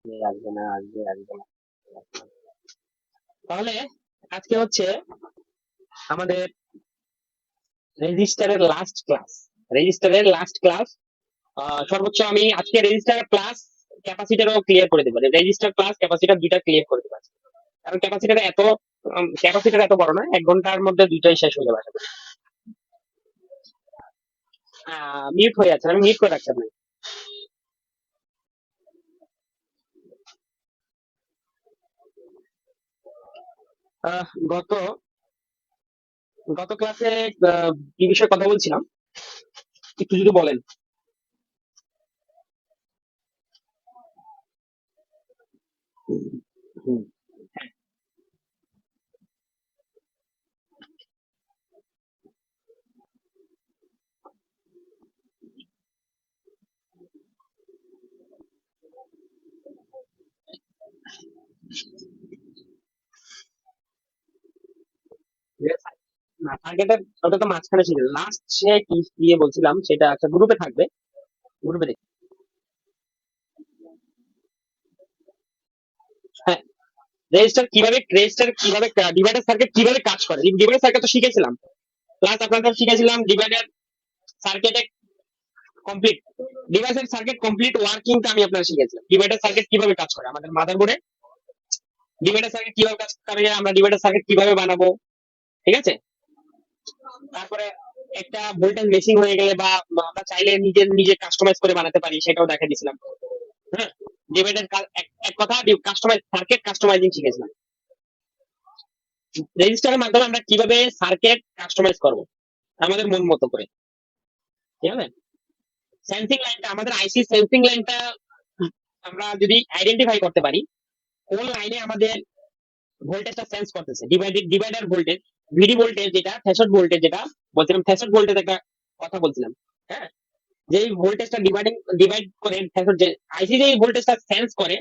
আসবে না, আসবে, আসবে না। তাহলে আজকে হচ্ছে আমাদের রেজিস্টারের লাস্ট ক্লাস। রেজিস্টারের লাস্ট ক্লাস। সর্বোচ্চ আমি আজকে রেজিস্টার প্লাস ক্যাপাসিটারও ক্লিয়ার করে দেবো। রেজিস্টার প্লাস ক্যাপাসিটার দুইটা ক্লিয়ার করে দেবো আজকে। কারণ ক্যাপাসিটার এত বড় না, 1 ঘন্টার মধ্যে দুইটাই শেষ হয়ে যাবে আশা করি। মিউট হয়ে আছে, আমি মিউট করে রাখছি আপনাকে। আহ, গত গত ক্লাসে কি বিষয়ে কথা বলছিলাম একটু যদি বলেন। হুম। না, টার্গেটের ওটা তো মাঝখানে ছিল, লাস্ট সে কি দিয়ে বলছিলাম সেটা একটা গ্রুপে থাকবে, গ্রুপে দেখি। হ্যাঁ, রেজিস্টার কিভাবে ডিভাইডার সার্কিট কিভাবে কাজ করে, ডিভাইডার সার্কিট তো শিখেছিলাম। প্লাস আপনাদের শিখেছিলাম ডিভাইডার সার্কিটে কমপ্লিট ডিভাইসের সার্কিট কমপ্লিট ওয়ার্কিংটা আমি আপনার শিখেছিলাম। ডিভাইডার সার্কিট কিভাবে কাজ করে আমাদের মাদারবোর্ডে, ডিভাইডার সার্কিট কিভাবে কাজ করে, আমরা ডিভাইডার সার্কিট কিভাবে বানাবো, ঠিক আছে। তারপরে একটা ভোল্টেজ মেশিং হয়ে গেলে বা আমরা চাইলে নিজে নিজে কাস্টমাইজ করে বানাতে পারি, সেটাও দেখা দিয়েছিলাম। হ্যাঁ, ডিভাইডার এক কথা কাস্টমাইজ সার্কিট কাস্টমাইজিং শিখেছিলাম। রেজিস্টারের মাধ্যমে আমরা কিভাবে সার্কিট কাস্টমাইজ করব আমাদের মন মতো করে, ঠিক আছে। সেন্সিং লাইনটা, আমাদের আইসি সেন্সিং লাইনটা আমরা যদি আইডেন্টিফাই করতে পারি, কোন লাইনে আমাদের ভোল্টেজটা সেন্স করতেছে, ডিভাইডার ভোল্টেজ, ভিডি ভোল্টেজ যেটা, থ্রেশহোল্ড ভোল্টেজ যেটা বলছিলাম, থ্রেশহোল্ড ভোল্টেজ একটা কথা বলছিলাম। হ্যাঁ, যে ভোল্টেজটা ডিভাইড করে থ্রেশহোল্ড, যে আইসি যে ভোল্টেজটা সেন্স করে,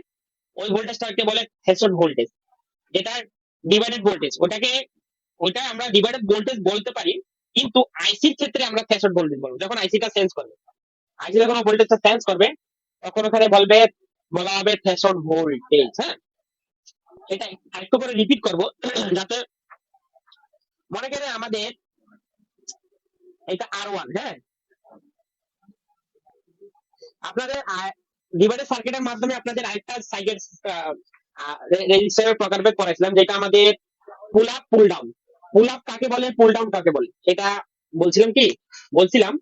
ওই ভোল্টেজটাকে বলে থ্রেশহোল্ড ভোল্টেজ। যেটা ডিভাইডেড ভোল্টেজ, ওটা আমরা ডিভাইডেড ভোল্টেজ বলতে পারি, কিন্তু আইসির ক্ষেত্রে আমরা থ্রেশহোল্ড ভোল্টেজ বলবো। যখন আইসিটা সেন্স করবে, আইসি যখন ভোল্টেজটা সেন্স করবে, তখন ওখানে বলা হবে থ্রেশহোল্ড ভোল্টেজ। হ্যাঁ, এটা আরেকটু করে রিপিট করব যাতে মনে করেন আমাদের এটা আর 1। হ্যাঁ, আপনাদের ডিভাইডার সার্কিটের মাধ্যমে আপনাদের আরেকটা সার্কিট রেজিস্টারের প্রকারভেদ করেছিলাম, যেটা আমাদের পুল up pull down. Pull up কাকে বলে, পুল ডাউন কাকে বলে, সেটা বলছিলাম কি, বলছিলাম,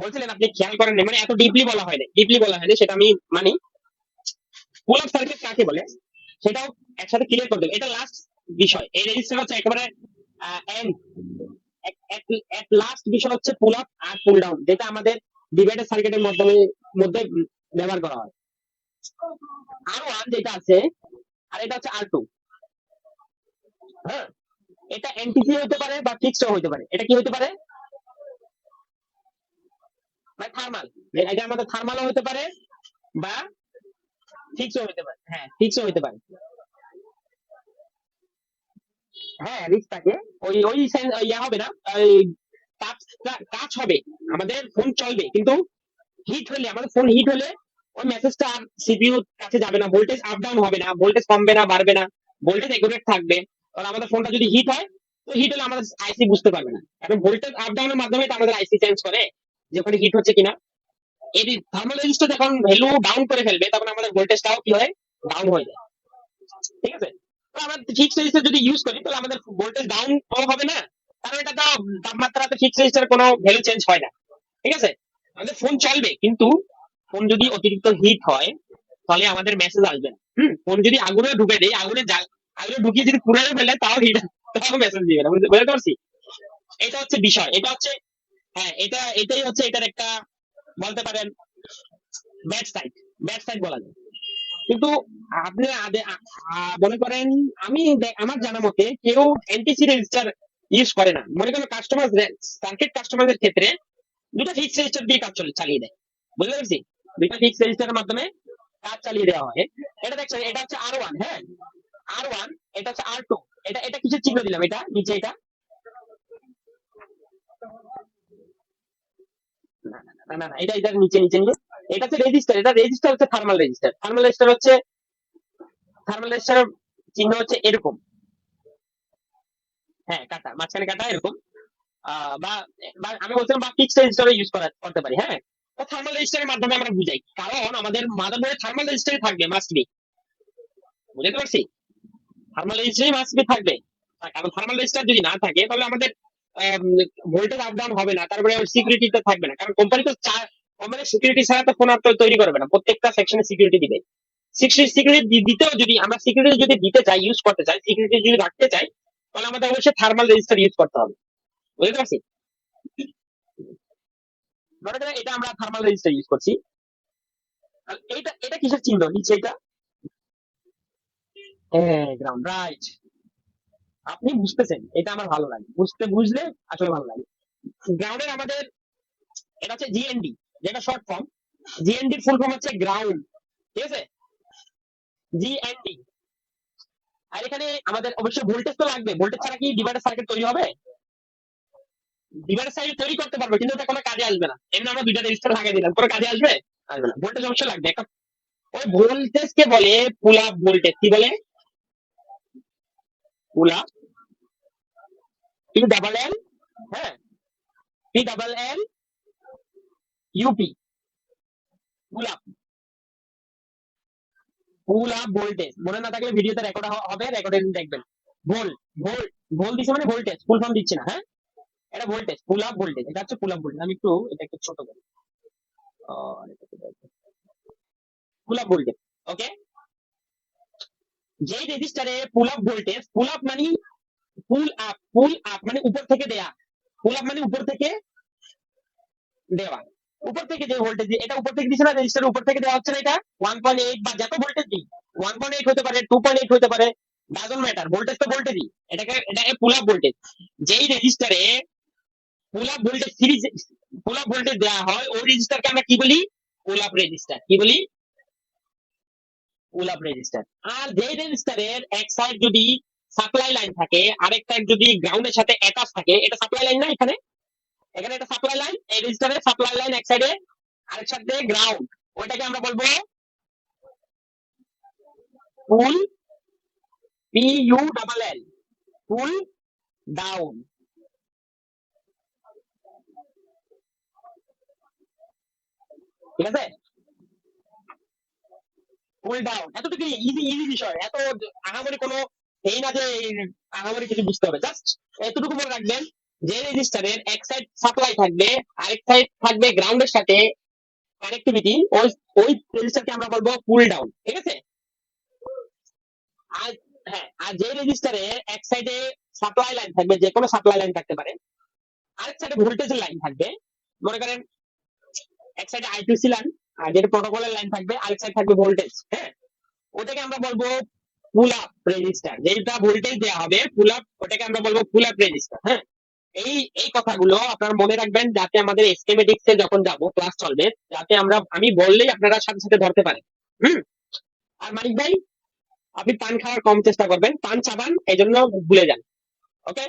বলছিলেন আপনি খেয়াল করেন নি, মানে এত ডিপলি বলা হয়নি, সেটা আমি মানি। পুল আপ সার্কিট কাকে বলে সেটাও একসাথে ক্লিয়ার করে দেবো। এটা লাস্ট বিষয়, এই রেজিস্টার হচ্ছে একেবারে end, এক লাস্ট বিষয় হচ্ছে পুল আপ আর পুল ডাউন, যেটা আমাদের ডিভাইডার সার্কিটের মধ্যে ব্যবহার করা হয়। আর 1 যেটা আছে, আর এটা হচ্ছে আর 2। হ্যাঁ, এটা এনটিসি হতে পারে বা ফিক্সড হতে পারে। এটা কি হতে পারে, মানে থার্মাল, এটা আমাদের থার্মালও হতে পারে বা ফিক্সড হতে পারে। হ্যাঁ, ফিক্সড হতে পারে। হ্যাঁ, রিস্ক থাকে। ওই ওই ইয়া হবে না, ওই টাচ হবে, আমাদের ফোন চলবে, কিন্তু হিট হলে, আমাদের ফোন হিট হলে ওই মেসেজটা আর সিপিইউ কাছে যাবে না, ভোল্টেজ আপ ডাউন হবে না, ভোল্টেজ কমবে না, বাড়বে না, ভোল্টেজ একুরেট থাকবে। কারণ আমাদের ফোনটা যদি হিট হয়, তো হিট হলে আমাদের আইসি বুঝতে পারবে না, কারণ ভোল্টেজ আপ ডাউনের মাধ্যমে তো আমাদের আইসি চেঞ্জ করে যে ওখানে হিট হচ্ছে কিনা। এই থার্মাল রেজিস্টার যখন ভ্যালু ডাউন করে ফেলবে, তখন আমাদের ভোল্টেজটাও কি হয়, ডাউন হয়ে যায়, ঠিক আছে। তো আমরা ফিক্সড রেজিস্টার যদি ইউজ করি, তাহলে আমাদের ভোল্টেজ ডাউন হবে না, কারণ এটা তো তাপমাত্রাতে ফিক্সড রেজিস্টার কোনো ভ্যালু চেঞ্জ হয় না, ঠিক আছে। আমাদের ফোন চলবে, কিন্তু ফোন যদি অতিরিক্ত হিট হয়, তাহলে আমাদের মেসেজ আসবে না। ফোন যদি আগুনে ঢুকে দেয়, আগুনে ঢুকিয়ে যদি পুড়ে ফেলে, তাও মেসেজ দিবে না, বুঝতে পারছি। এটা হচ্ছে বিষয়, এটা হচ্ছে, হ্যাঁ, এটাই হচ্ছে এটার একটা, বলতে পারেন, ব্যাড সাইড, ব্যাড সাইড বলা যায়। কিন্তু আপনি মনে করেন, আমার জানা মতে কেউ এনটিসি রেজিস্টার ইউজ করে না। মনে করেন সার্কিট কাস্টমারদের ক্ষেত্রে দুটো ফিক্স রেজিস্টার দিয়ে কাজ চালিয়ে দেয়, বুঝতে পারছি। দুইটা ফিক্স রেজিস্টারের মাধ্যমে কাজ চালিয়ে দেওয়া হয়। এটা দেখছেন, এটা হচ্ছে আর 1। হ্যাঁ, আর 1, এটা হচ্ছে আর 2। এটা এটা কিসের চিহ্ন দিলাম, এটা নিচে এটা, না না না না, এটা নিচে নিচে নিচে, এটা হচ্ছে রেজিস্টার, এটা রেজিস্টার হচ্ছে থার্মাল রেজিস্টার। থার্মাল রেজিস্টার হচ্ছে থার্মাল রেজিস্টারের চিহ্ন হচ্ছে এরকম, হ্যাঁ কাটা, মাঝখানে কাটা এরকম। বা বা আমি বলছিলাম বা ফিক্সড রেজিস্টারে ইউজ করতে পারি, হ্যাঁ। তো থার্মাল রেজিস্টারের মাধ্যমে আমরা বুঝাই, কারণ আমাদের মাদারবোর্ডে থার্মাল রেজিস্টারই থাকবে, মাস্ট বি। বুঝতে পারছি, থার্মাল রেজিস্টারই মাস্ট বি থাকবে। কারণ থার্মাল রেজিস্টার যদি না থাকে তাহলে আমাদের ভোল্টেজ আপ ডাউন হবে না, তারপরে সিকিউরিটিটা থাকবে না, কারণ কোম্পানি তো কোম্পানি সিকিউরিটি ছাড়া তো ফোন আর তো তৈরি করবে না, প্রত্যেকটা সেকশনে সিকিউরিটি দিবে। সিকিউরিটি দিতেও যদি আমরা সিকিউরিটি যদি দিতে চাই, ইউজ করতে চাই, সিকিউরিটি যদি রাখতে চাই, তাহলে আমাদের অবশ্যই থার্মাল রেজিস্টার ইউজ করতে হবে। বুঝতে পারছি, ধরে ধরে এটা আমরা থার্মাল রেজিস্টার ইউজ করছি। আর এটা এটা কিসের চিহ্ন নিচে এটা? Ground, right. আপনি বুঝতেছেন, এটা আমার ভালো লাগে, বুঝলে আসলে ভালো লাগে। গ্রাউন্ডের আমাদের এটা হচ্ছে জিএনডি, যেটা শর্ট ফর্ম। জিএনডির ফুল ফর্ম হচ্ছে গ্রাউন্ড, ঠিক আছে, জিএনডি। আর এখানে আমাদের অবশ্যই ভোল্টেজ তো লাগবে, ভোল্টেজ ছাড়া কি ডিভাইডার সার্কিট তৈরি হবে? ডিভাইডার সার্কিট তৈরি করতে পারবে, কিন্তু এটা কোনো কাজে আসবে না। এমনি আমরা দুইটা রেজিস্টার লাগিয়ে দিলাম, কোনো কাজে আসবে? আসবে না, ভোল্টেজ অবশ্যই লাগবে একটা। ওই ভোল্টেজ কে বলে পুল আপ ভোল্টেজ। কি বলে? Pull up, P double L, হ্যাঁ, P double L U P, pull up. Pull up voltage মনে না থাকলে ভিডিওতে রেকর্ড হবে, রেকর্ডে দেখবেন। ভোল্ট, ভোল্ট, ভোল্ট দিচ্ছে মানে ভোল্টেজ, ফুল ফর্ম দিচ্ছে না, হ্যাঁ। এটা ভোল্টেজ, পুল আপ ভোল্টেজ, এটা হচ্ছে পুল আপ ভোল্টেজ। আমি একটু এটা একটু ছোট করি, পুল আপ ভোল্টেজ, ওকে। যে রেজিস্টারে পুল আপ ভোল্টেজ, পুল আপ মানে পুল আপ মানে উপর থেকে দেয়া, পুল আপ মানে উপর থেকে দেওয়া, উপর থেকে যে ভোল্টেজ, এটা উপর থেকে দিচ্ছে না, রেজিস্টার উপর থেকে দেওয়া হচ্ছে না, এটা 1.8 বা যত ভোল্টেজ দিই, 1.8 হতে পারে, 2.8 হতে পারে, ডাজন্ট ম্যাটার, ভোল্টেজ তো ভোল্টেজই। এটাকে পুল আপ ভোল্টেজ। যেই রেজিস্টারে পুল আপ ভোল্টেজ সিরিজ, পুল আপ ভোল্টেজ দেওয়া হয়, ওই রেজিস্টারকে আমরা কি বলি? Pull up register. কি বলি? Pull up register. আর যেই রেজিস্টারের এক সাইড যদি সাপ্লাই লাইন থাকে, আরেক সাইড যদি গ্রাউন্ডের সাথে অ্যাটাচ থাকে, এটা সাপ্লাই লাইন না, এখানে এখানে এটা সাপ্লাই লাইন, এই রেজিস্টারের সাপ্লাই লাইন এক সাইডে, আরেক সাইডে গ্রাউন্ড, ওইটাকে আমরা বলবো pull, P U double L, pull down. ঠিক আছে, পুল ডাউন, এতটুকু ইজি ইজি বিষয়, এত আহামরি কোনো এই না যে আহামরি কিছু বুঝতে হবে, জাস্ট এতটুকু মনে রাখবেন, যে রেজিস্টারের এক সাইড সাপ্লাই থাকবে, আরেক সাইড থাকবে গ্রাউন্ডের সাথে কানেক্টিভিটি, ওই ওই রেজিস্টারকে আমরা বলবো পুল ডাউন। ঠিক আছে। আর হ্যাঁ, আর যে রেজিস্টারে এক সাইডে সাপ্লাই লাইন থাকবে, যে কোনো সাপ্লাই লাইন থাকতে পারে, আরেক সাইডে ভোল্টেজের লাইন থাকবে, মনে করেন এক সাইডে আইটিসি লাইন, আর যেটা প্রোটোকলের লাইন থাকবে, আরেক সাইড থাকবে ভোল্টেজ, হ্যাঁ, ওটাকে আমরা বলবো পুল আপ রেজিস্টার। যেটা ভোল্টেজ দেওয়া হবে পুল আপ, ওটাকে আমরা বলবো পুল আপ রেজিস্টার, হ্যাঁ। এই এই কথাগুলো আপনারা মনে রাখবেন, যাতে আমাদের স্কিমেটিক্স এ যখন যাব ক্লাস চলবে, যাতে আমি বললেই আপনারা সাথে সাথে ধরতে পারেন। হুম। আর মানিক ভাই, আপনি পান খাওয়ার কম চেষ্টা করবেন, পান চাবান, এই জন্য ভুলে যান, ওকে।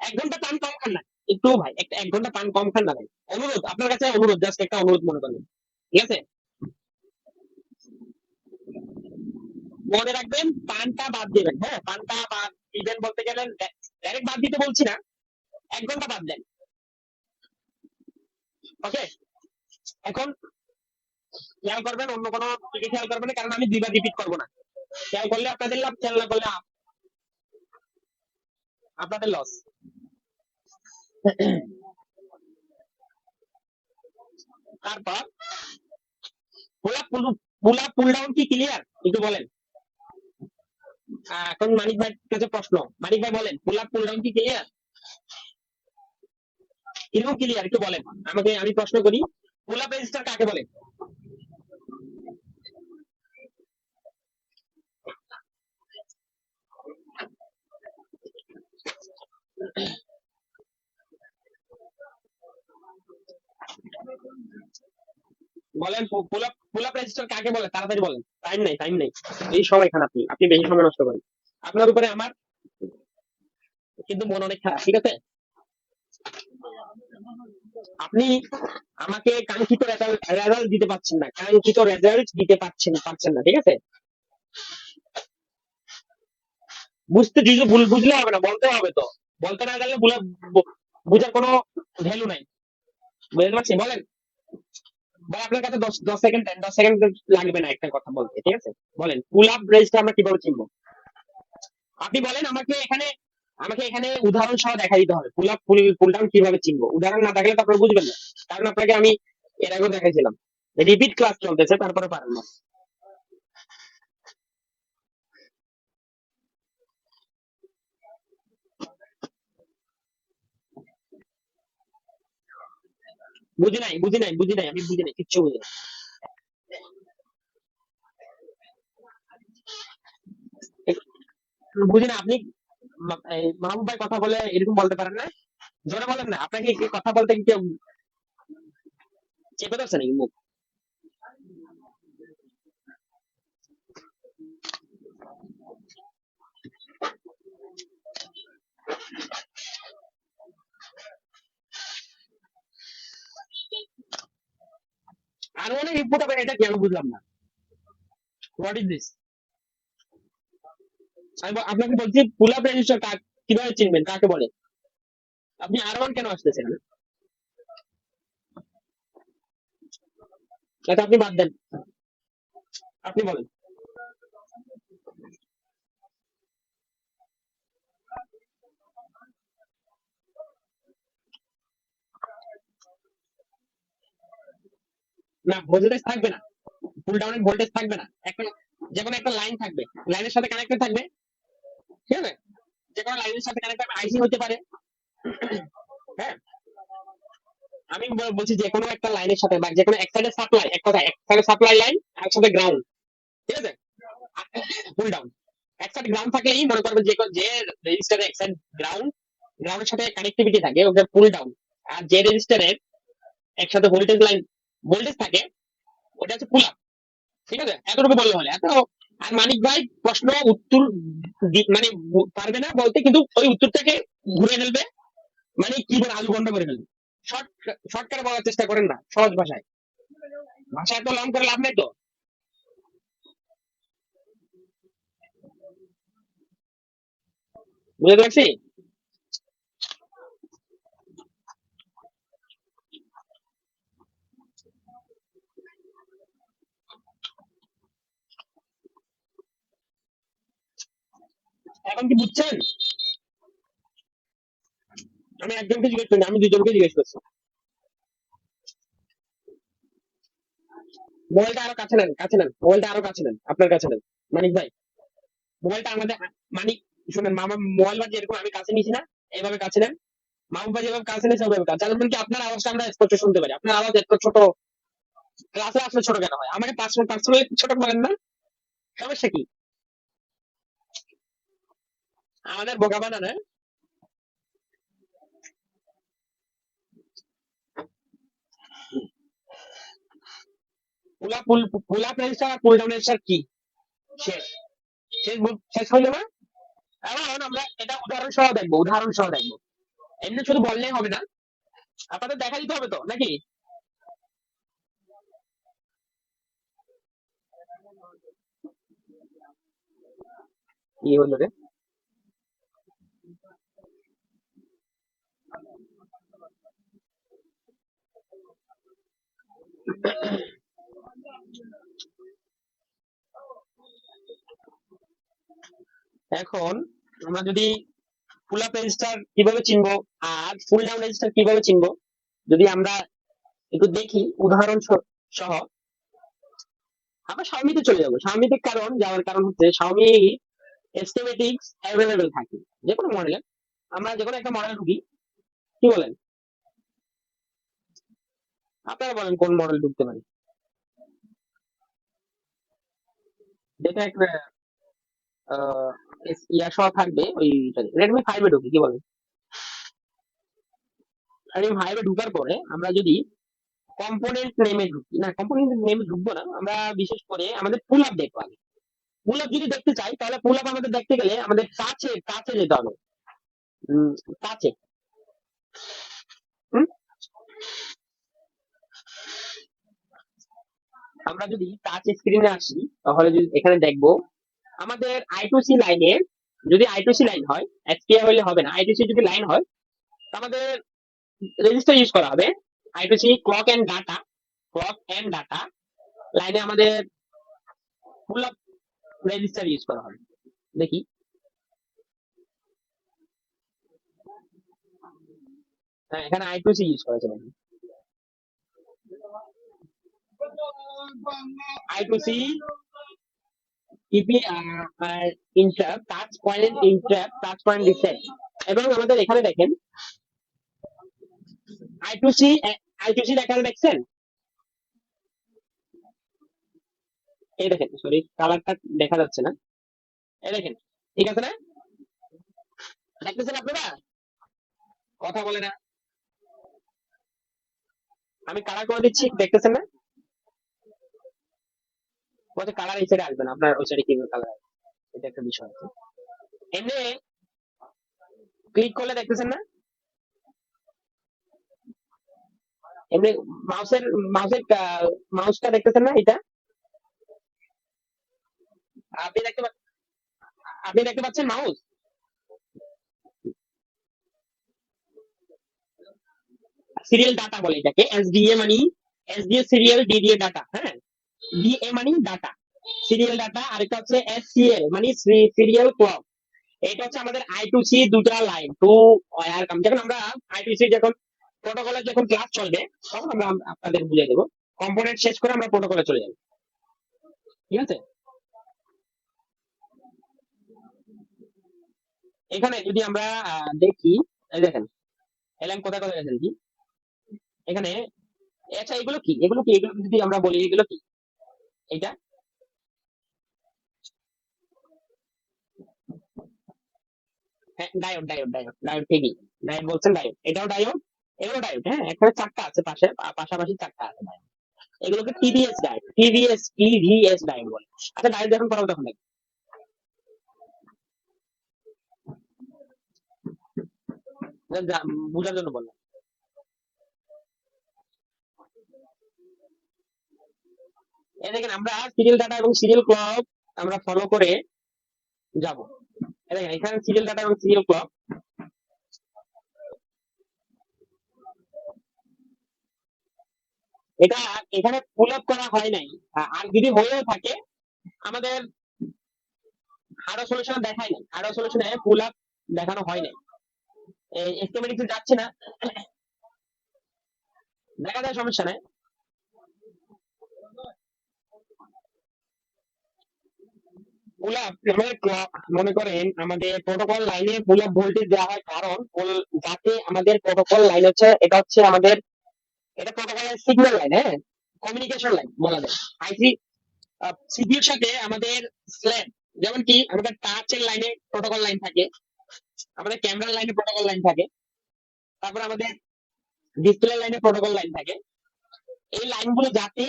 1 ঘন্টা পান কম খান না, একটু ভাই, একটা 1 ঘন্টা পান কম খান না ভাই, অনুরোধ আপনার কাছে, অনুরোধ, জাস্ট একটা অনুরোধ মনে করবেন, ঠিক আছে। মনে রাখবেন, পানটা বাদ দিবেন, হ্যাঁ, পানটা বাদ দিবেন বলতে গেলে ডাইরেক্ট বাদ দিতে বলছি না, 1 ঘন্টা বাদ দেন, ওকে। এখন খেয়াল করবেন, অন্য কোনো দিকে খেয়াল করবেন না, কারণ আমি দুইবার রিপিট করবো না। খেয়াল করলে আপনাদের লাভ, খেয়াল না করলে আপনাদের লস। তারপর পুলা পুল ডাউন কি ক্লিয়ার একটু বলেন? এখন মানিক ভাই কাছে প্রশ্ন, মানিক ভাই বলেন, পুল ডাউন কি ক্লিয়ার? কিরকম ক্লিয়ার একটু বলেন আমাকে, আমি প্রশ্ন করি, পুল আপ রেজিস্টার কাকে বলে? বলেন, পুল আপ রেজিস্টার কাকে বলে, তাড়াতাড়ি বলেন, টাইম নেই, টাইম নেই, এই সময় খান, আপনি আপনি বেশি সময় নষ্ট করেন, আপনার উপরে আমার কিন্তু মন অনেক খারাপ, ঠিক আছে। আপনি আমাকে কাঙ্ক্ষিত রেজাল্ট দিতে পারছেন না, কাঙ্ক্ষিত রেজাল্ট দিতে পারছেন না, ঠিক আছে। বুঝলে হবে না, বলতে হবে তো। বলতে না গেলে বুঝার কোনো ভ্যালু নাই। বুঝতে পারছি, বলেন। ভাই আপনার কাছে 10 সেকেন্ড টাইম, 10 সেকেন্ড লাগবে না একটা কথা বলতে, ঠিক আছে? বলেন পুল আপ রেঞ্জটা আমরা কিভাবে চিনবো? আপনি বলেন আমাকে এখানে উদাহরণ সহ দেখা দিতে হবে পুল আপ পুল ডাউন কিভাবে চিনবো। উদাহরণ না থাকলে তো আপনারা বুঝবেন না। কারণ আপনাকে আমি এর আগেও দেখাইছিলাম, রিপিট ক্লাস চলতেছে তারপরে পারেন না। বুঝি নাই, আমি বুঝি নাই, কিচ্ছু বুঝি নাই। বুঝি না আপনি। মাহবুব ভাই কথা বলে এরকম বলতে পারেন না? জোরে বলেন না, আপনাকে কি কথা বলতে কি কেউ চেপে ধরছে নাকি মুখ? আর অনেক ইনপুট হবে, এটা কি আমি বুঝলাম না। What is this? আপনাকে বলছি পুল আপ রেজিস্টার কিভাবে চিনবেন, কাকে বলে? আপনি আর 1 কেন আসতেছেন না? আচ্ছা আপনি বাদ দেন, আপনি বলেন। না, ভোল্টেজ থাকবে না, পুল ডাউনের ভোল্টেজ থাকবে না। একটা যে কোনো একটা লাইন থাকবে, লাইনের সাথে কানেক্টেড থাকবে, ঠিক আছে? যে কোনো লাইনের সাথে কানেক্ট থাকবে, আইসি হতে পারে। হ্যাঁ, আমি বলছি যে কোনো একটা লাইনের সাথে বা যে কোনো এক সাইডে সাপ্লাই, এক কথা এক সাইডে সাপ্লাই লাইন আর এক সাথে গ্রাউন্ড, ঠিক আছে? পুল ডাউন এক সাইড গ্রাউন্ড থাকলেই মনে করবেন যে রেজিস্টারে এক সাইড গ্রাউন্ডের সাথে কানেক্টিভিটি থাকে ওকে পুল ডাউন। আর যে রেজিস্টারের একসাথে ভোল্টেজ থাকে ওটা হচ্ছে পুল আপ, ঠিক আছে? এতটুকু বললে হলে এত। আর মানিক ভাই প্রশ্ন উত্তর মানে পারবে না বলতে, কিন্তু ওই উত্তরটাকে ঘুরে ফেলবে, মানে কি করে আলু বন্ড করে ফেলবে। শর্ট শর্টকাটে বলার চেষ্টা করেন না, সহজ ভাষায়। ভাষায় তো লং করে লাভ নাই তো। বুঝতে পারছি। এখন কি বুঝছেন? আমি একজনকে জিজ্ঞেস করি, আমি 2 জনকে জিজ্ঞেস করছি। মোবাইলটা আরো কাছে নেন, কাছে নেন, মোবাইলটা আরো কাছে নেন, আপনার কাছে নেন। মানিক ভাই মোবাইলটা আমাদের, মানিক শুনেন মামা, মোবাইল বাজে এরকম আমি কাছে নিছি না, এইভাবে কাছে নেন। মামুন ভাই যেভাবে কাছে নিয়েছে ওইভাবে কাছে, জানেন কি আপনার আওয়াজটা আমরা স্পষ্ট শুনতে পারি। আপনার আওয়াজ এত ছোট, ক্লাসে আসলে ছোট কেন হয়? আমাকে পার্সোনালি ছোট করেন না, সমস্যা কি? আমাদের বোকা বানান, হ্যাঁ? পুল আপ রেজিস্টার আর পুল ডাউন রেজিস্টার কি শেষ? শেষ হইলো না? এখন আমরা এটা উদাহরণ সহ দেখবো। এমনি শুধু বললেই হবে না, আপনাদের দেখা দিতে হবে তো নাকি? কি হলো রে? এখন আমরা যদি পুল আপ রেজিস্টার কিভাবে চিনবো আর ফুল ডাউন রেজিস্টার কিভাবে চিনবো, যদি আমরা একটু দেখি উদাহরণ সহ। আমরা শাওমিতে চলে যাবো। শাওমিতে যাওয়ার কারণ হচ্ছে শাওমি এসটিমেটিক্স অ্যাভেলেবেল থাকে যে কোনো মডেলের। আমরা যে কোনো একটা মডেল ঢুকি, কি বলেন? আপনারা বলেন কোন মডেল ঢুকতে পারি, যেটা একটা আহ, ইয়া সহ থাকবে ওই রেডমি 5 এ ঢুকি, কি বলেন? রেডমি 5 এ ঢুকার পরে আমরা যদি কম্পোনেন্ট নেমে ঢুকি, না কম্পোনেন্ট নেমে ঢুকবো না, আমরা বিশেষ করে আমাদের পুল আপ দেখবো আগে। পুল আপ যদি দেখতে চাই তাহলে পুল আপ আমাদের দেখতে গেলে আমাদের কাছে কাছে যেতে হবে। উম, কাছে। হুম? আমরা যদি টাচ স্ক্রিনে আসি তাহলে যদি এখানে দেখবো আমাদের I2C লাইনে যদি I2C লাইন হয়, SPI হলে হবে না। I2C যদি লাইন হয়, তো আমাদের রেজিস্টার ইউজ করা হবে। I2C ক্লক এন্ড ডাটা লাইনে আমাদের ফুল আপ রেজিস্টার ইউজ করা হবে। দেখি, হ্যাঁ এখানে I2C ইউজ করা যাবে। I2C EP interrupt touch point reset. এবং আমাদের এখানে দেখেন I2C এখানে দেখছেন, এই দেখেন, সরি কালারটা দেখা যাচ্ছে না, এই দেখেন, ঠিক আছে না? দেখতেছেন আপনারা? কথা বলে না, আমি কালার করে দিচ্ছি, দেখতেছেন না? বলছে কালার এই সাইডে আসবে না, আপনার ওই সাইডে কিভাবে কালার আসবে, এটা একটা বিষয় আছে। এমনি ক্লিক করলে দেখতেছেন না? এমনি মাউসের মাউসের মাউসটা দেখতেছেন না? এটা আপনি দেখতে আপনি দেখতে পাচ্ছেন মাউস? সিরিয়াল ডাটা বলে এটাকে, এসডিএ মানে এসডিএ সিরিয়াল, ডিডিএ ডাটা, হ্যাঁ, ডিএ মানে ডাটা, সিরিয়াল ডাটা, আরেকটা হচ্ছে এসসিএল মানে সিরিয়াল ক্লক। এটা হচ্ছে আমাদের I2C দুটা লাইন, টু ওয়্যার কাম। যখন আমরা I2C যখন প্রোটোকলের যখন ক্লাস চলবে, তখন আমরা আপনাদের বুঝিয়ে দেবো। কম্পোনেন্ট শেষ করে আমরা প্রোটোকলে চলে যাবো, ঠিক আছে? এখানে যদি আমরা দেখি, এই দেখেন এলাম কোথায় কোথায় গেছেন কি এখানে। আচ্ছা এগুলো যদি আমরা বলি, এগুলো কি? এটা হ্যাঁ, ডায়োড ঠিকই, ডায়োড বলছেন, ডায়োড, এটাও ডায়োড, এগুলো ডায়োড, হ্যাঁ এখানে চারটা আছে, পাশাপাশি চারটা আছে ডায়োড। এগুলোকে টিভিএস ডায়োড বলে। আচ্ছা ডায়োড যখন করাবো তখন দেখো, বোঝার জন্য বললাম। এই দেখেন আমরা সিরিয়াল ডাটা এবং সিরিয়াল ক্লক আমরা ফলো করে যাব। এই দেখেন এখানে সিরিয়াল ডাটা এবং সিরিয়াল ক্লক, এটা এখানে পুল আপ করা হয় নাই। আর যদি হয়েও থাকে, আমাদের হার্ডওয়্যার সলিউশনে দেখায় নাই, হার্ডওয়্যার সলিউশনে পুল আপ দেখানো হয় নাই। এস্টিমেটিক্স যাচ্ছে না, দেখা যায়, সমস্যা নাই। পুল আপ আমাদের মনে করেন আমাদের প্রোটোকল লাইনে পুল আপ ভোল্টেজ দেওয়া হয়, কারণ যাতে আমাদের প্রোটোকল লাইন হচ্ছে, এটা হচ্ছে আমাদের, এটা প্রোটোকলের সিগন্যাল লাইন, হ্যাঁ, কমিউনিকেশন লাইন বলা যায়। আইসি সিপিইউর সাথে আমাদের স্ল্যাব, যেমন কি আমাদের টাচের লাইনে প্রোটোকল লাইন থাকে, আমাদের ক্যামেরার লাইনে প্রোটোকল লাইন থাকে, তারপর আমাদের ডিসপ্লে লাইনে প্রোটোকল লাইন থাকে। এই লাইনগুলো যাতে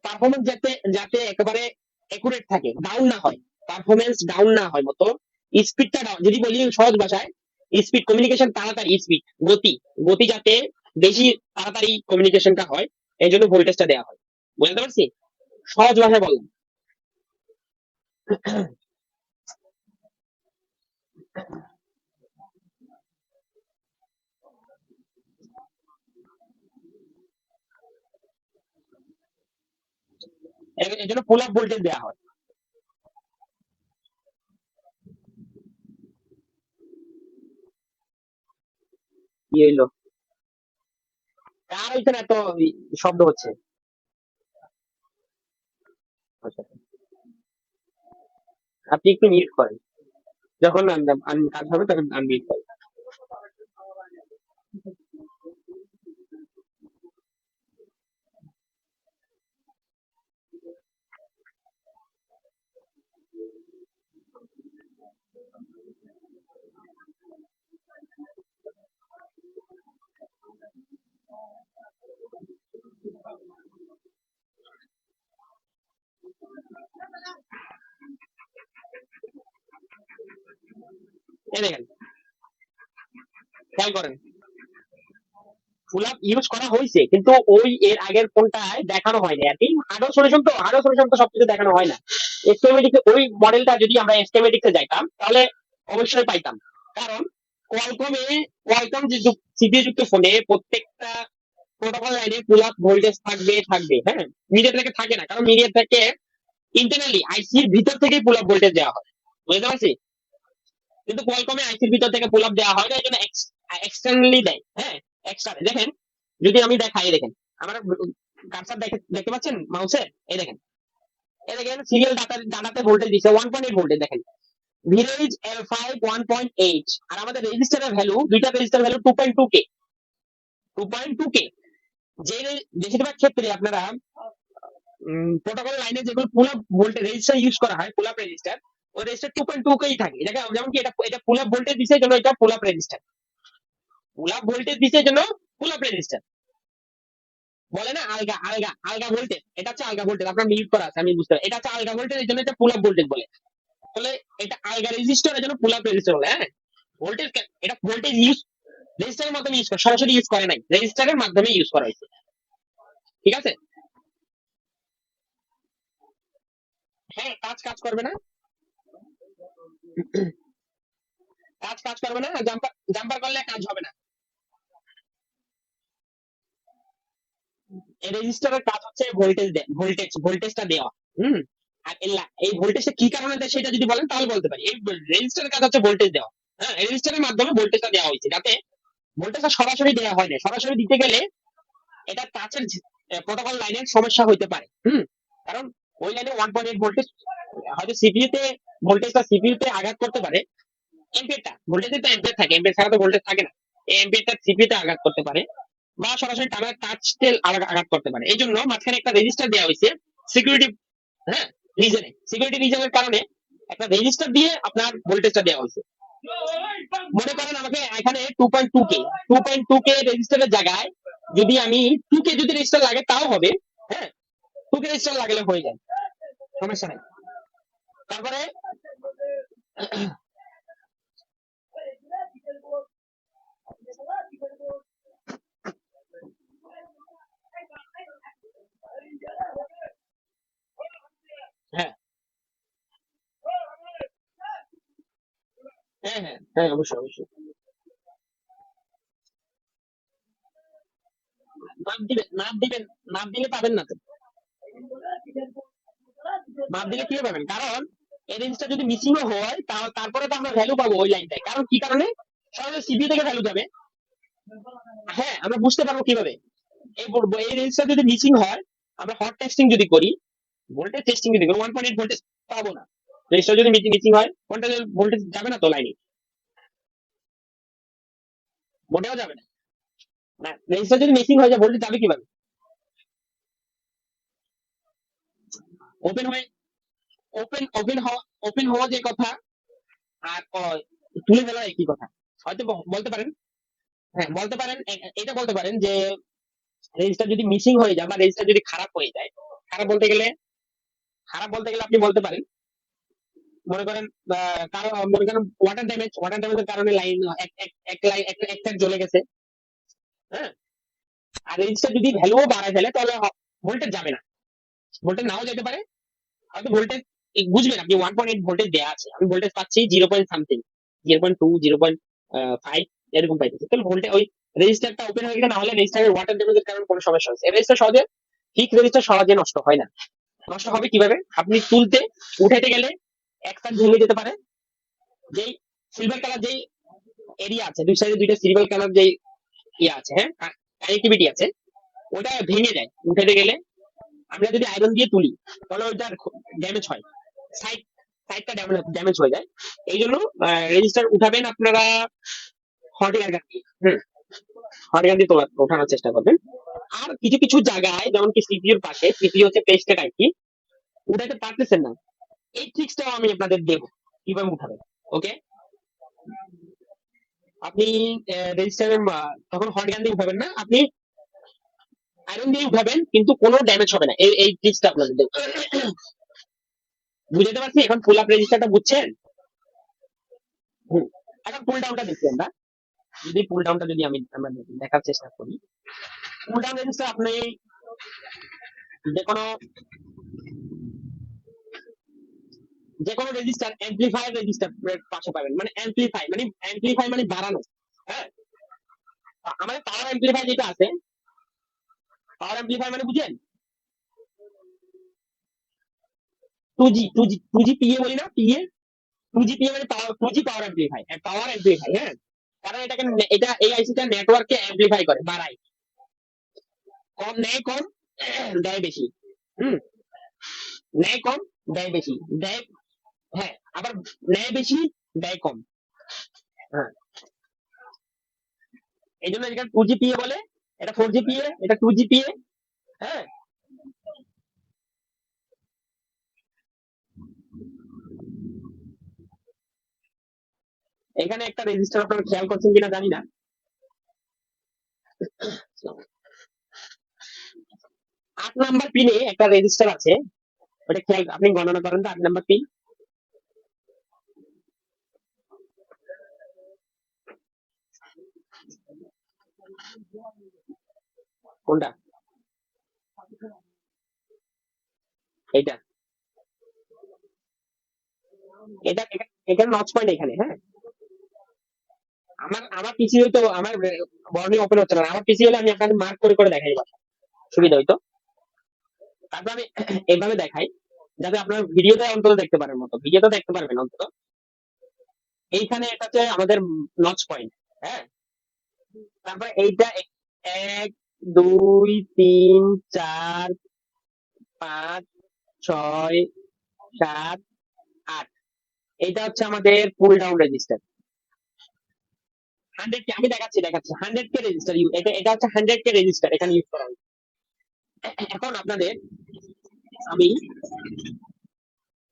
পারফরমেন্স যাতে যাতে একেবারে একুরেট থাকে, ডাউন না হয়, পারফরমেন্স ডাউন না হয় মতো, স্পিডটা ডাউন, যদি বলি সহজ ভাষায়, স্পিড কমিউনিকেশন তাড়াতাড়ি, স্পিড গতি, গতি যাতে বেশি তাড়াতাড়ি কমিউনিকেশনটা হয়, এই জন্য ভোল্টেজটা দেওয়া হয়। বুঝতে পারছি? সহজ ভাষায় বললাম। এই জন্য পুল আপ ভোল্টেজ দেওয়া হয়। কি হইলো? কার ওইখানে এত শব্দ হচ্ছে? আচ্ছা, আপনি একটু মিউট করেন, যখন কাজ হবে তখন আনমিউট করেন। এই দেখেন, খেয়াল করেন, পুল আপ ইউজ করা হয়েছে, কিন্তু ওই এর আগের ফোনটায় দেখানো হয়নি আর কি, হার্ডওয়্যার সলিউশন তো সবকিছু দেখানো হয় না। স্কেমেটিক্স ওই মডেলটা যদি আমরা স্কেমেটিক্সে যাইতাম তাহলে অবশ্যই পাইতাম। কারণ কোয়ালকমে কোয়ালকম যে সিপিইউ যুক্ত ফোনে প্রত্যেকটা প্রোটোকল লাইনে পুল আপ ভোল্টেজ থাকবে, হ্যাঁ। মিডিয়া থেকে থাকে না, কারণ মিডিয়া থেকে ইন্টারনালি আইসির ভিতর থেকেই পুল আপ ভোল্টেজ দেওয়া হয়, বুঝতে পারছি। কিন্তু কোয়ালকমে আইসির ভিতর থেকে পুল আপ দেওয়া হয় না, এই জন্য এক্সটার্নালি দেয়, হ্যাঁ। এক্সট্রা দেখেন, যদি আমি দেখাই, দেখেন আমার কার্সার দেখতে পাচ্ছেন মাউসে, এই দেখেন, এই দেখেন সিরিয়াল ডাটাতে ভোল্টেজ দিচ্ছে 1.8 ভোল্টেজ, দেখেন ভিরেজ L5 1.8, আর আমাদের রেজিস্টারের ভ্যালু, দুইটা রেজিস্টার ভ্যালু 2.2K 2.2K। যে বেশিরভাগ ক্ষেত্রে আপনারা প্রোটোকল লাইনে যেগুলো পুল আপ ভোল্টেজ রেজিস্টার ইউজ করা হয়, পুল আপ রেজিস্টার, ওই রেজিস্টার 2.2K থাকে। এটাকে যেমন কি এটা পুল আপ ভোল্টেজ দিচ্ছে, জন্য এটা পুল আপ রেজিস্টার, পুল আপ ভোল্টেজ দিচ্ছে জন্য পুল আপ রেজিস্টার। বলে না আলগা আলগা আলগা ভোল্টেজ, এটা হচ্ছে আলগা ভোল্টেজ, আপনার মিউট করা আছে আমি বুঝতে পারি, এটা হচ্ছে আলগা ভোল্টেজ, এর জন্য এটা পুল আপ ভোল্টেজ বলে। তাহলে এটা আলগা রেজিস্টার, এর জন্য পুল আপ রেজিস্টার বলে, হ্যাঁ। ভোল্টেজ, এটা ভোল্টেজ ইউজ রেজিস্টারের মাধ্যমে ইউজ করে, সরাসরি ইউজ করে নাই, রেজিস্টারের মাধ্যমে ইউজ করা হয়েছে, ঠিক আছে। হ্যাঁ, কাজ করবে না, কাজ করবে না, জাম্পার জাম্পার করলে কাজ হবে না। এই রেজিস্টারের কাজ হচ্ছে ভোল্টেজটা দেওয়া। হুম। আর এই ভোল্টেজটা কি কারণে দেয় সেটা যদি বলেন তাহলে বলতে পারি, এই রেজিস্টারের কাজ হচ্ছে ভোল্টেজ দেওয়া। হ্যাঁ, এই রেজিস্টারের মাধ্যমে ভোল্টেজটা দেওয়া হয়েছে, যাতে ভোল্টেজটা সরাসরি দেওয়া হয় না, সরাসরি দিতে গেলে এটা টাচের প্রোটোকল লাইনের সমস্যা হইতে পারে। হুম। কারণ ওই লাইনে 1.8 ভোল্টেজ, হয়তো সিপিইউতে ভোল্টেজটা সিপিইউতে আঘাত করতে পারে, এম্পিয়ারটা ভোল্টেজে তো এম্পিয়ার থাকে, এম্পিয়ার ছাড়া তো ভোল্টেজ থাকে না, এই এম্পিয়ারটা সিপিইউতে আঘাত করতে পারে, বা সরাসরি টানার টাচতে আঘাত করতে পারে। এই জন্য মাঝখানে একটা রেজিস্টার দেওয়া হয়েছে সিকিউরিটি, হ্যাঁ, সিকিউরিটি রিজনের কারণে একটা রেজিস্টার দিয়ে আপনার ভোল্টেজটা দেওয়া হয়েছে। মনে করেন আমাকে এখানে 2.2K রেজিস্টারের জায়গায় যদি আমি 2K যদি রেজিস্টার লাগে তাও হবে, হ্যাঁ। 2K রেজিস্টার লাগলে হয়ে যায়, সমস্যা নেই। তারপরে হ্যাঁ হ্যাঁ, অবশ্যই অবশ্যই। মাপ দিবেন, মাপ দিলে পাবেন না তো, মাপ দিলে কি পাবেন, কারণ এই রেঞ্জটা যদি মিসিংও হয় তারপরে তো আমরা ভ্যালু পাবো ওই লাইনটায়, কারণ কি কারণে, সরাসরি সিপিইউ থেকে ভ্যালু যাবে। হ্যাঁ, আমরা বুঝতে পারবো কিভাবে, এই রেঞ্জটা যদি মিসিং হয়, আমরা হট টেস্টিং যদি করি, ভোল্টেজ টেস্টিং যদি করি, 1.8 ভোল্টেজ পাবো না। রেজিস্টার যদি মিসিং হয়, কোনটা ভোল্টেজ যাবে না তো লাইনে, মোটেও যাবে না। না, রেজিস্টার যদি মিসিং হয়ে যায় ভোল্টেজ যাবে কিভাবে, ওপেন হয়ে ওপেন ওপেন হওয়া ওপেন হওয়া যে কথা, আর তুলে ফেলা একই কথা। হয়তো বলতে পারেন, হ্যাঁ বলতে পারেন, এটা বলতে পারেন যে রেজিস্টার যদি মিসিং হয়ে যায় বা রেজিস্টার যদি খারাপ হয়ে যায়, খারাপ বলতে গেলে খারাপ বলতে গেলে আপনি বলতে পারেন, মনে করেন কারো মনে করেন ওয়াটার ড্যামেজের কারণে লাইন এক লাইন এক তার জ্বলে গেছে, হ্যাঁ। আর রেজিস্টার যদি ভ্যালুও বাড়ায় ফেলে তাহলে ভোল্টেজ যাবে না, ভোল্টেজ নাও যেতে পারে, হয়তো ভোল্টেজ বুঝবেন আপনি 1.8 ভোল্টেজ দেওয়া আছে, আমি ভোল্টেজ পাচ্ছি 0 পয়েন্ট সামথিং, 0.2 0.5 এরকম পাইতেছি, তাহলে ভোল্টেজ ওই রেজিস্টারটা ওপেন হয়ে গেলে, না হলে রেজিস্টারের ওয়াটার ড্যামেজের কারণে কোনো সমস্যা হচ্ছে, রেজিস্টার সহজে ঠিক রেজিস্টার সহজে নষ্ট হয় না। নষ্ট হবে কিভাবে, আপনি তুলতে উঠাইতে গেলে এক সাইড ভেঙে যেতে পারে, যেই সিলভার কালার যেই এরিয়া আছে, দুই সাইডে দুইটা সিলভার কালার যেই ইয়ে আছে, হ্যাঁ, কানেক্টিভিটি আছে, ওটা ভেঙে যায় উঠাইতে গেলে। আমরা যদি আয়রন দিয়ে তুলি তাহলে ওইটার ড্যামেজ হয়, সাইড সাইডটা ড্যামেজ হয়ে যায়। এই জন্য রেজিস্টার উঠাবেন আপনারা হট এয়ার গান দিয়ে, হট গান দিয়ে ওঠানোর চেষ্টা করবেন। আর কিছু কিছু জায়গায় যেমন কি সিপিইউর পাশে, সিপিইউ হচ্ছে টেস্টেড আর কি, উঠাতে পারতেছেন না, এই ট্রিক্সটাও আমি আপনাদের দেবো কিভাবে উঠাবেন, ওকে। আপনি রেজিস্টারের তখন হট গান দিয়ে উঠাবেন না, আপনি আয়রন দিয়ে উঠাবেন, কিন্তু কোনো ড্যামেজ হবে না, এই ট্রিক্সটা আপনাদের দেবো। বুঝতে পারছি, এখন পুল আপ রেজিস্টারটা বুঝছেন। হুম। এখন পুল ডাউনটা দেখছি আমরা, যদি পুল ডাউনটা যদি আমরা দেখার চেষ্টা করি, পুল ডাউন রেজিস্টার আপনি যে কোনো যে কোনো রেজিস্টার অ্যাম্পলিফায়ার রেজিস্টার পাশে পাবেন, মানে অ্যাম্পলিফাই মানে বাড়ানো। হ্যাঁ, আমাদের পাওয়ার অ্যাম্পলিফাই যেটা আছে, পাওয়ার অ্যাম্পলিফাই মানে বুঝেন, টু জি পিএ বলি না, পিএ, টু জি পিএ মানে টু জি পাওয়ার অ্যাম্পলিফাই, পাওয়ার অ্যাম্পলিফাই। হ্যাঁ, কারণ এটা এই আইসিটা নেটওয়ার্ককে অ্যাম্পলিফাই করে, বাড়ায়। কম নেয় কম, দেয় বেশি। হুম, নেয় কম, দেয় বেশি, দেয়, হ্যাঁ, আবার নেয় বেশি, দেয় কম। হ্যাঁ, এই জন্য এটা টু জি পিএ বলে, এটা ফোর জি পিএ, এটা টু জি পিএ। হ্যাঁ, এখানে একটা রেজিস্টার আপনারা খেয়াল করছেন কিনা জানি না। 8 নাম্বার পিনে একটা রেজিস্টার আছে, ওটা খেয়াল আপনি গণনা করেন তো, 8 নাম্বার পিন কোনটা? এইটা, এটা এখানে নচ পয়েন্ট এখানে। হ্যাঁ, আমার পিসি হয়তো আমার বর্ণি ওপেন হচ্ছে না, আমার পিসি হলে আমি আপনাদের মার্ক করে করে দেখাই দিলাম, সুবিধা হইতো। তারপর আমি এইভাবে দেখাই, যাতে আপনার ভিডিওতে অন্তত দেখতে পারেন, মতো ভিডিওতে দেখতে পারবেন অন্তত। এইখানে এটা হচ্ছে আমাদের নচ পয়েন্ট। হ্যাঁ, তারপর এইটা এক, দুই, তিন, চার, পাঁচ, ছয়, সাত, আট, এইটা হচ্ছে আমাদের পুল ডাউন রেজিস্টার। 100 কে আমি দেখাচ্ছি 100 কে রেজিস্টার, এটা এটা হচ্ছে 100 কে রেজিস্টার এখানে ইউজ করা হয়। এখন আপনাদের আমি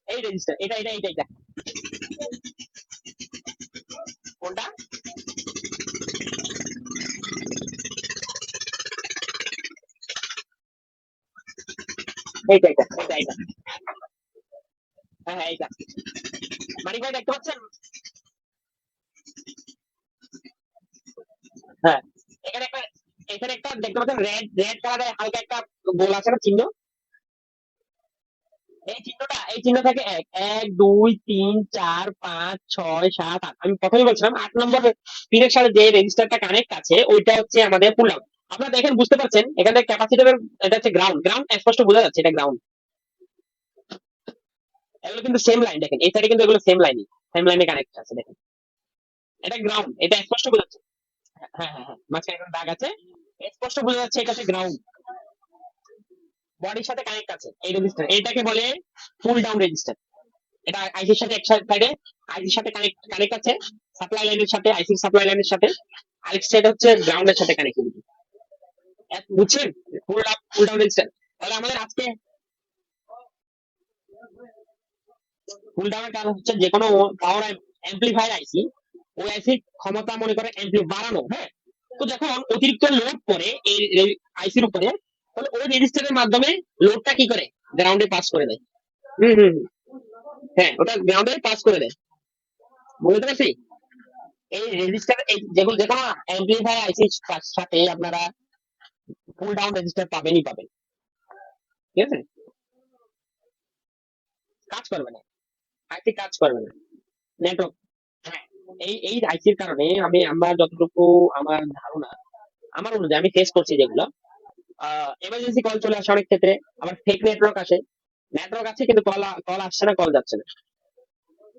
এই রেজিস্টার, এটা কোনটা? এইটা। হ্যাঁ, এইটা। মানিক ভাই দেখতে পাচ্ছেন? হ্যাঁ, এখানে একটা, এখানে একটা দেখতে পাচ্ছেন, রেড রেড কালারের হালকা একটা গোল আছে না, চিহ্ন। এই চিহ্ন থাকে এক, এক, দুই, তিন, চার, পাঁচ, ছয়, সাত, আট। আমি প্রথমে বলছিলাম 8 নম্বর পিনের সাথে যে রেজিস্টারটা কানেক্ট আছে, ওইটা হচ্ছে আমাদের পুল আউট। আপনারা দেখেন, বুঝতে পারছেন এখানে ক্যাপাসিটরের, এটা হচ্ছে গ্রাউন্ড, গ্রাউন্ড স্পষ্ট বোঝা যাচ্ছে এটা গ্রাউন্ড। এগুলো কিন্তু সেম লাইন, দেখেন এই সাইডে কিন্তু এগুলো সেম লাইনে কানেক্ট আছে, দেখেন এটা গ্রাউন্ড, এটা স্পষ্ট বোঝা যাচ্ছে। হ্যাঁ, মাঝখানে একটা দাগ আছে, স্পষ্ট বোঝা যাচ্ছে এটা হচ্ছে গ্রাউন্ড, বডির সাথে কানেক্ট আছে এই রেজিস্টার, এটাকে বলে পুল ডাউন রেজিস্টার। এটা আইসির সাথে এক সাইডে, আইসির সাথে কানেক্ট কানেক্ট আছে, সাপ্লাই লাইনের সাথে, আইসির সাপ্লাই লাইনের সাথে। আরেক সাইড হচ্ছে গ্রাউন্ডের সাথে কানেক্টিভিটি। বুঝছেন? Pull down register. তাহলে আমাদের আজকে পুল ডাউনের কাজ হচ্ছে যে কোনো পাওয়ার অ্যাম্পলিফায়ার আইসি, ওই আইসির ক্ষমতা মনে করে বাড়ানো। হ্যাঁ, তো যখন অতিরিক্ত লোড করে এই আইসির উপরে, তাহলে ওই রেজিস্টারের মাধ্যমে লোডটা কি করে, গ্রাউন্ডে পাস করে দেয়। হুম, হ্যাঁ, ওটা গ্রাউন্ডে পাস করে দেয়, বুঝতে পারছি। এই রেজিস্টার, এই যেগুলো যে কোনো অ্যাম্পলিফায়ার আইসির সাথে আপনারা পুল ডাউন রেজিস্টার পাবেন। ঠিক আছে, কাজ করবে না, আইসি কাজ করবে না, নেটওয়ার্ক। হ্যাঁ, এই আইসির কারণে আমরা যতটুকু আমার ধারণা, আমার অনুযায়ী আমি টেস্ট করছি যেগুলো, এমার্জেন্সি কল চলে আসে অনেক ক্ষেত্রে, আবার ফেক নেটওয়ার্ক আসে, নেটওয়ার্ক আছে কিন্তু কল কল আসছে না, কল যাচ্ছে না।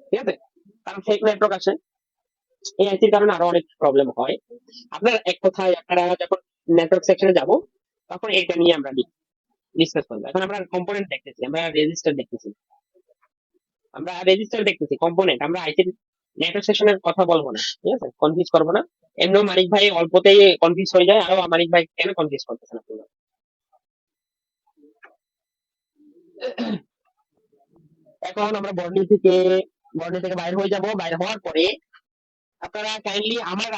ঠিক আছে, কারণ ফেক নেটওয়ার্ক আসে, এই আইসির কারণে আরো অনেক প্রবলেম হয়। আপনার এক কথায় আপনারা যখন নেটওয়ার্ক সেকশনে যাব, তখন এটা নিয়ে আমরা ডিসকাস করবো। এখন আমরা কম্পোনেন্ট দেখতেছি, আমরা রেজিস্টার দেখতেছি কম্পোনেন্ট, আমরা আইসির নেটওয়ার্ক সেকশনের কথা বলবো না, ঠিক আছে, কনফিউজ করবো না। এমনিও মানিক ভাই অল্পতেই কনফিউজ হয়ে যায়, আরো মানিক ভাই কেন কনফিউজ করতেছেন আপনারা? এখন আমরা বর্ণি থেকে বাইরে হয়ে যাব, বাইরে হওয়ার পরে আপনারা কাইন্ডলি আমার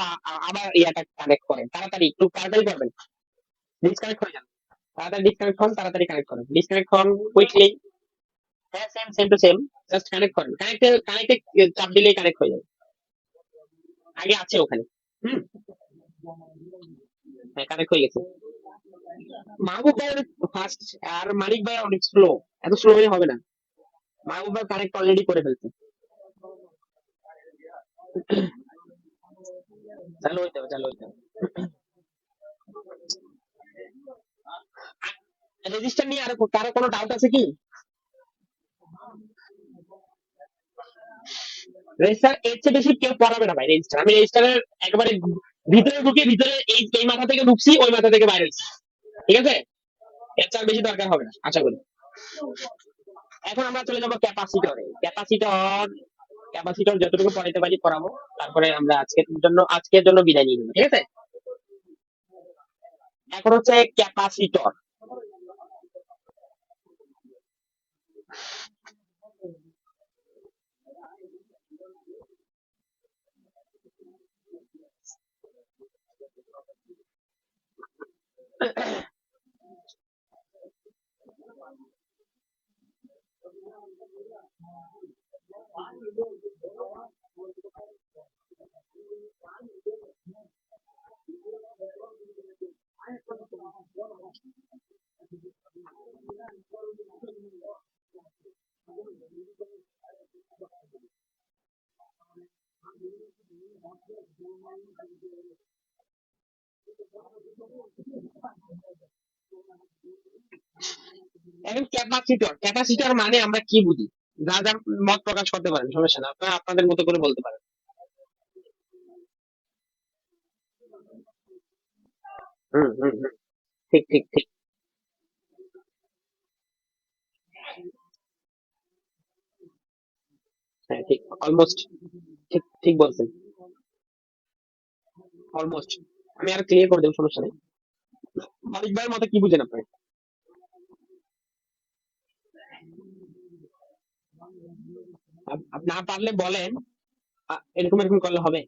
ইয়াটা কানেক্ট করেন, তাড়াতাড়ি একটু তাড়াতাড়ি করবেন, ডিসকানেক্ট হয়ে যান, তাড়াতাড়ি ডিসকানেক্ট হন, তাড়াতাড়ি কানেক্ট করেন, ডিসকানেক্ট হন কুইকলি। হ্যাঁ, same to same, just connect করেন, কানেক্টে চাপ দিলেই কানেক্ট হয়ে যাবে, আগে আছে ওখানে। হুম, হ্যাঁ, কানেক্ট হয়ে গেছে। মাহবুব ভাই অনেক ফাস্ট, আর মানিক ভাই অনেক স্লো। এত স্লো হলে হবে না। মাহবুব ভাই কানেক্ট অলরেডি করে ফেলছে। চালু হইতে হবে, চালু হইতে হবে। রেজিস্টার নিয়ে আরো কারো কোনো ডাউট আছে কি? রেজিস্টার এর চেয়ে বেশি কেউ পড়াবে না ভাই। রেজিস্টার, আমি রেজিস্টারের একেবারে ভিতরে ঢুকে, ভিতরে এই মাথা থেকে ঢুকছি, ওই মাথা থেকে বাইরে হয়েছি। ঠিক আছে, এর চেয়ে আর বেশি দরকার হবে না আশা করি। এখন আমরা চলে যাবো ক্যাপাসিটরে। ক্যাপাসিটর যতটুকু পড়াইতে পারি পড়াবো। তারপরে আমরা আজকের জন্য বিদায় নিয়ে নেবো, ঠিক আছে। এখন হচ্ছে ক্যাপাসিটর। এখন ক্যাপাসিটর মানে আমরা কি বুঝি? যা যা মত প্রকাশ করতে পারেন, সমস্যা না, আপনারা আপনাদের মতো করে বলতে পারেন। হুম হুম হুম, ঠিক ঠিক ঠিক। হ্যাঁ ঠিক, অলমোস্ট। ঠিক ঠিক বলছেন, অলমোস্ট। আমি আর ক্লিয়ার করে দেবো, সমস্যা নেই। মালিক ভাইয়ের মতো কি বুঝেন আপনি? না পারলে বলেন। এরকম এরকম করলে হবে।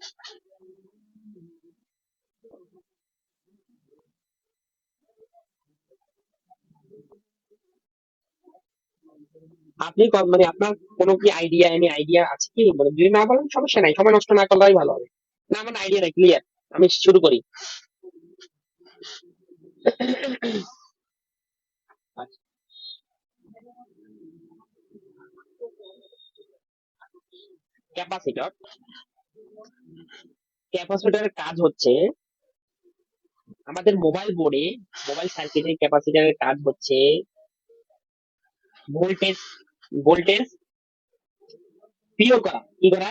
আপনি মানে আপনার কোনো কি আইডিয়া, এনি আইডিয়া আছে কি? মানে যদি না বলেন সমস্যা নাই, সময় নষ্ট না করলেই ভালো হবে। না, আমার আইডিয়া নাই, ক্লিয়ার। আমি শুরু করি। ক্যাপাসিটর ক্যাপাসিটরের কাজ হচ্ছে আমাদের মোবাইল বোর্ডে, মোবাইল সার্কিটের ক্যাপাসিটরের কাজ হচ্ছে ভোল্টেজ ভোল্টেজ পিওর করা। কি করা?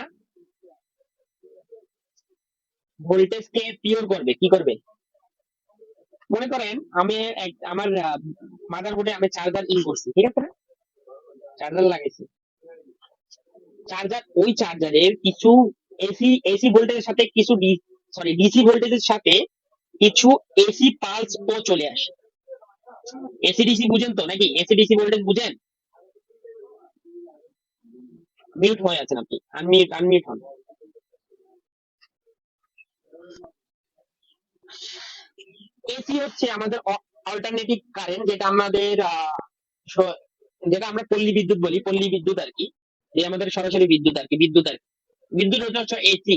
ভোল্টেজকে পিওর করবে। কি করবে? মনে করেন আমি আমার মাদার বোর্ডে আমি চার্জার ইন করছি, ঠিক আছে না? চার্জার লাগাইছি। ওই চার্জারের কিছু এসি ভোল্টেজের সাথে কিছু ডিসি ভোল্টেজের সাথে কিছু এসি পালস ও চলে আসে। এসি ডিসি বুঝেন তো নাকি? এসি ডিসি ভোল্টেজ বুঝেন? মিউট হয়ে আছেন আপনি, আনমিউট হন। এসি হচ্ছে আমাদের অল্টারনেটিভ কারেন্ট, যেটা আমাদের যেটা আমরা পল্লী বিদ্যুৎ বলি, পল্লী বিদ্যুৎ আর কি। যে আমাদের সরাসরি বিদ্যুৎ আর কি, বিদ্যুৎ ওটা হচ্ছে এসি।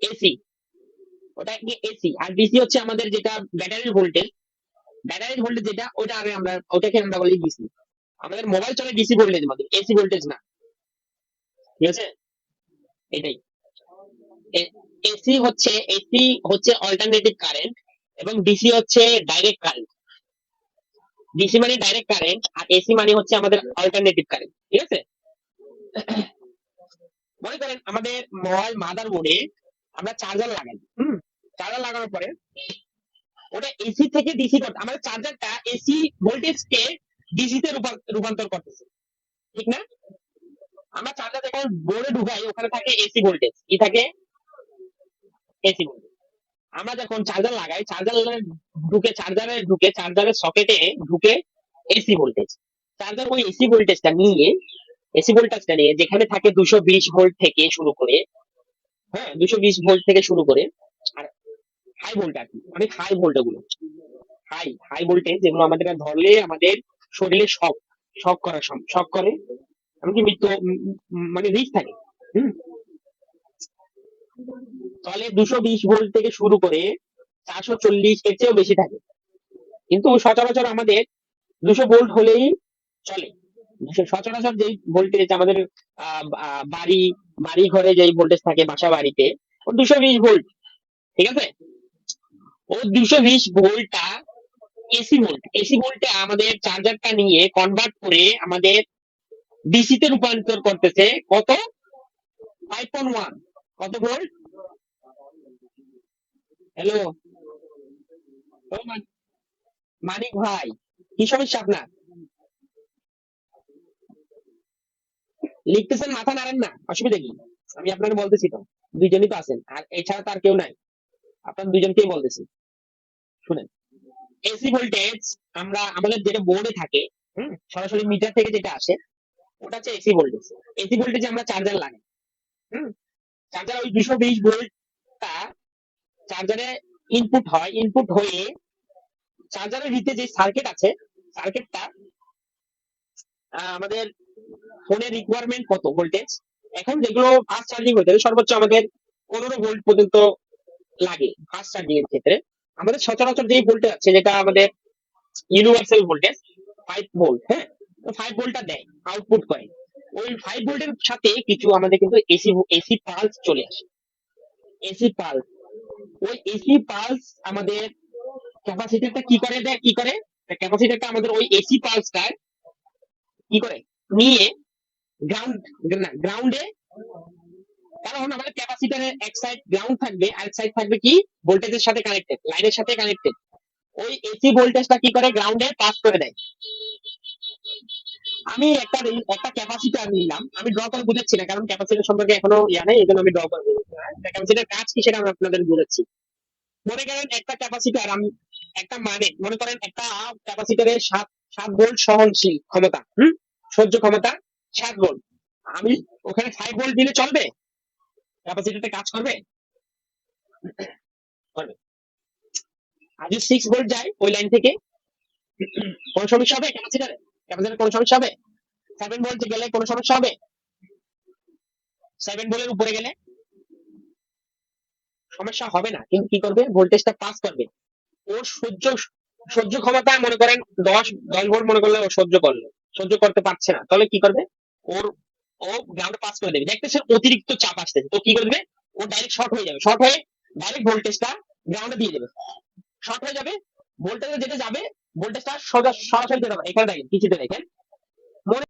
এসি, ওটা কি এসি। আর ডিসি হচ্ছে আমাদের যেটা ব্যাটারির ভোল্টেজ। ব্যাটারির ভোল্টেজ যেটা, ওটাকে আমরা বলি ডিসি। আমাদের মোবাইল চলে ডিসি ভোল্টেজ মধ্যে, এসি ভোল্টেজ না। ঠিক আছে, এটাই। এসি হচ্ছে অল্টারনেটিভ কারেন্ট, এবং ডিসি হচ্ছে ডাইরেক্ট কারেন্ট। ডিসি মানে ডাইরেক্ট কারেন্ট, আর এসি মানে হচ্ছে আমাদের অল্টারনেটিভ কারেন্ট, ঠিক আছে। মনে করেন আমাদের মোবাইল মাদার বোর্ডে আমরা চার্জার লাগাই। চার্জার লাগানোর পরে ওটা এসি থেকে ডিসি করতে, আমাদের চার্জারটা এসি ভোল্টেজকে ডিসি তে রূপান্তর করতেছে, ঠিক না? আমরা চার্জার যখন বোর্ডে ঢুকাই, ওখানে থাকে এসি ভোল্টেজ। কি থাকে? AC voltage. আমরা যখন চার্জার লাগাই, চার্জারের সকেটে ঢুকে এসি ভোল্টেজ। চার্জার ওই এসি ভোল্টেজটা নিয়ে যেখানে থাকে 220 ভোল্ট থেকে শুরু করে, হ্যাঁ 220 ভোল্ট থেকে শুরু করে, আর হাই ভোল্ট আর কি, অনেক হাই ভোল্ট ওগুলো। হাই ভোল্টেজ যেগুলো আমাদের ধরলে আমাদের শরীরে শক করে, এমনকি মৃত্যু, মানে রিস্ক থাকে। হুম তাহলে 220 ভোল্ট থেকে শুরু করে 440, এর চেয়েও বেশি থাকে। কিন্তু সচরাচর আমাদের 200 ভোল্ট হলেই চলে। সচরাচর যেই ভোল্টেজ আমাদের বাড়ি বাড়ি ঘরে যেই ভোল্টেজ থাকে বাসা বাড়িতে, ও 220 ভোল্ট। ঠিক আছে, ও 220 ভোল্টটা এসি ভোল্ট। এসি ভোল্টে আমাদের চার্জারটা নিয়ে কনভার্ট করে আমাদের ডিসি তে রূপান্তর করতেছে কত, 5.1। কত ভোল্ট? হ্যালো, ও মানিক ভাই, কি সমস্যা আপনার? লিখতেছেন, মাথা নাড়েন না, অসুবিধা কি? আমি আপনাকে বলতেছি তো, দুইজনই তো আছেন, আর এছাড়া তো আর কেউ নাই। আপনার দুইজনকেই বলতেছি, শুনেন। এসি ভোল্টেজ আমরা আমাদের যেটা বোর্ডে থাকে, সরাসরি মিটার থেকে যেটা আসে, ওটা হচ্ছে এসি ভোল্টেজ। এসি ভোল্টেজে আমরা চার্জার লাগাই। হুম চার্জার ওই 220 ভোল্টটা চার্জারে ইনপুট হয়, ইনপুট হয়ে চার্জারের ভিতরে যে সার্কিট আছে, সার্কিটটা আমাদের ফোনের রিকোয়ারমেন্ট কত ভোল্টেজ, এখন যেগুলো ফাস্ট চার্জিং হতে সর্বোচ্চ আমাদের 15 ভোল্ট পর্যন্ত লাগে ফাস্ট চার্জিং এর ক্ষেত্রে। আমাদের সচরাচর যে ভোল্টেজ আছে, যেটা আমাদের ইউনিভার্সাল ভোল্টেজ, 5 ভোল্ট। হ্যাঁ, 5 ভোল্টটা দেয়, আউটপুট করে। ওই 5 ভোল্টের সাথে কিছু আমাদের কিন্তু এসি এসি পালস চলে আসে। এসি পালস, ওই এসি পালস আমাদের ক্যাপাসিটরটা কি করে দেয়, কি করে ক্যাপাসিটরটা আমাদের ওই এসি পালসটা কি করে নিয়ে গ্রাউন্ড, না গ্রাউন্ডে, কারণ আমাদের ক্যাপাসিটরের এক সাইড গ্রাউন্ড থাকবে, আরেক সাইড থাকবে কি ভোল্টেজের সাথে কানেক্টেড, লাইনের সাথে কানেক্টেড। ওই এসি ভোল্টেজটা কি করে গ্রাউন্ডে পাস করে দেয়। আমি একটা একটা ক্যাপাসিটর নিলাম, আমি ড্র করে বুঝাচ্ছি না, কারণ ক্যাপাসিটর সম্পর্কে এখনো ইয়া নেই, এই জন্য আমি ড্র করে বুঝাচ্ছি না। ক্যাপাসিটর কাজ কি সেটা আমি আপনাদের বুঝাচ্ছি। মনে করেন একটা ক্যাপাসিটর, আমি একটা মানে মনে করেন একটা ক্যাপাসিটরের 7 ভোল্ট সহনশীল ক্ষমতা, সহ্য ক্ষমতা 7 ভোল্ট। আমি ওখানে 5 ভোল্ট দিলে চলবে? ক্যাপাসিটরটা কাজ করবে? করবে। আর যদি 6 ভোল্ট যায় ওই লাইন থেকে, কোন সমস্যা হবে ক্যাপাসিটরে? ক্যাপাসিটর কোন সমস্যা হবে? 7 ভোল্ট গেলে কোন সমস্যা হবে? 7 ভোল্টের উপরে গেলে সমস্যা হবে না, কিন্তু কি করবে, ভোল্টেজটা পাস করবে। ওর সহ্য সহ্য ক্ষমতা মনে করেন 10 ভোল্ট মনে করলে ও সহ্য করতে পারছে না, তাহলে কি করবে, ওর ও গ্রাউন্ডে পাস করে দেবে, দেখতেছে অতিরিক্ত চাপ আসতেছে, তো কি করবে, ও ডাইরেক্ট শর্ট হয়ে যাবে, শর্ট হয়ে ডাইরেক্ট ভোল্টেজটা গ্রাউন্ডে দিয়ে দেবে, শর্ট হয়ে যাবে। ভোল্টেজে যেটা যাবে, ভোল্টেজটা সোজা সরাসরি যেতে হবে। এখানে দেখেন কিছুতে দেখেন, মনে